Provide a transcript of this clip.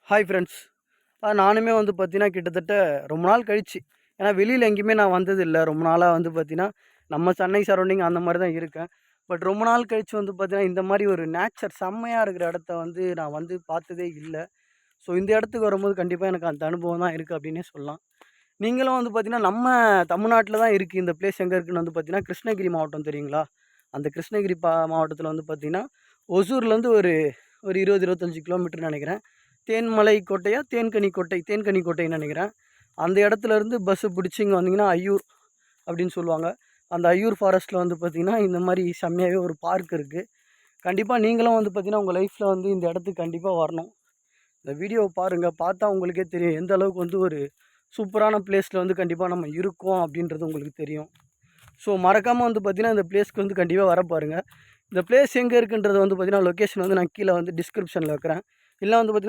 Hi friends. நானுமே வந்து பார்த்தீங்கன்னா, கிட்டத்தட்ட ரொம்ப நாள் கழிச்சு, ஏன்னா வெளியில எங்கேயுமே நான் வந்ததில்ல. ரொம்ப நாளா வந்து பார்த்தீங்கன்னா, நம்ம சென்னை சரௌண்டிங் அந்த மாரி தான் இருக்கேன். பட் ரொம்ப நாள் கழிச்சு வந்து பார்த்தீங்கன்னா, இந்த மாரி ஒரு நேச்சர் செம்மையா இருக்கிற இடத்த வந்து நான் வந்து பார்த்ததே இல்ல. ஸோ இந்த இடத்துக்கு வரும்போது கண்டிப்பா எனக்கு அந்த அனுபவம் தான் இருக்கு அப்டின்னே சொல்லலாம். நீங்களும் வந்து பார்த்தீங்கன்னா, நம்ம தமிழ்நாட்ல தான் இருக்கு. இந்த பிளேஸ் எங்க இருக்குன்னு வந்து பார்த்தீங்கன்னா, கிருஷ்ணகிரி மாவட்டம் தெரியுங்களா? அந்த கிருஷ்ணகிரி மாவட்டத்தில வந்து பார்த்தீங்கன்னா, ஒசூர்லேருந்து ஒரு ஒரு 20, 25 கிலோமீட்டர்னு நெனைக்கிறேன். தேன்மலை கோட்டையா? தேன்கனி கோட்டை, தேன்கனி கோட்டைன்னு நெனைக்கிறேன். அந்த இடத்துலருந்து பஸ்ஸு பிடிச்சு இங்க வந்தீங்கன்னா, ஐயூர் அப்படின்னு சொல்லுவாங்க. அந்த ஐயூர் ஃபாரஸ்ட்ல வந்து பார்த்தீங்கன்னா, இந்த மாரி செம்மையாவே ஒரு பார்க் இருக்கு. கண்டிப்பா நீங்களும் வந்து பார்த்தீங்கன்னா, உங்க லைஃப்ல வந்து இந்த இடத்துக்கு கண்டிப்பா வரணும். இந்த வீடியோவ பாருங்க. பார்த்தா உங்களுக்கே தெரியும். எந்த அளவுக்கு வந்து ஒரு சூப்பரான பிளேஸ்ல வந்து கண்டிப்பா நம்ம இருக்கோம் அப்படின்றது உங்களுக்கு தெரியும். ஸோ மறக்காம வந்து பார்த்தீங்கன்னா, இந்த பிளேஸ்க்கு வந்து கண்டிப்பா வர பாருங்க. இந்த பிளேஸ் எங்க இருக்குன்றது வந்து பார்த்தீங்கன்னா, லொகேஷன் வந்து நான் கீழ வந்து டிஸ்கிரிப்ஷன்ல வைக்கிறேன். இல்ல வந்து பார்த்தீங்கன்னா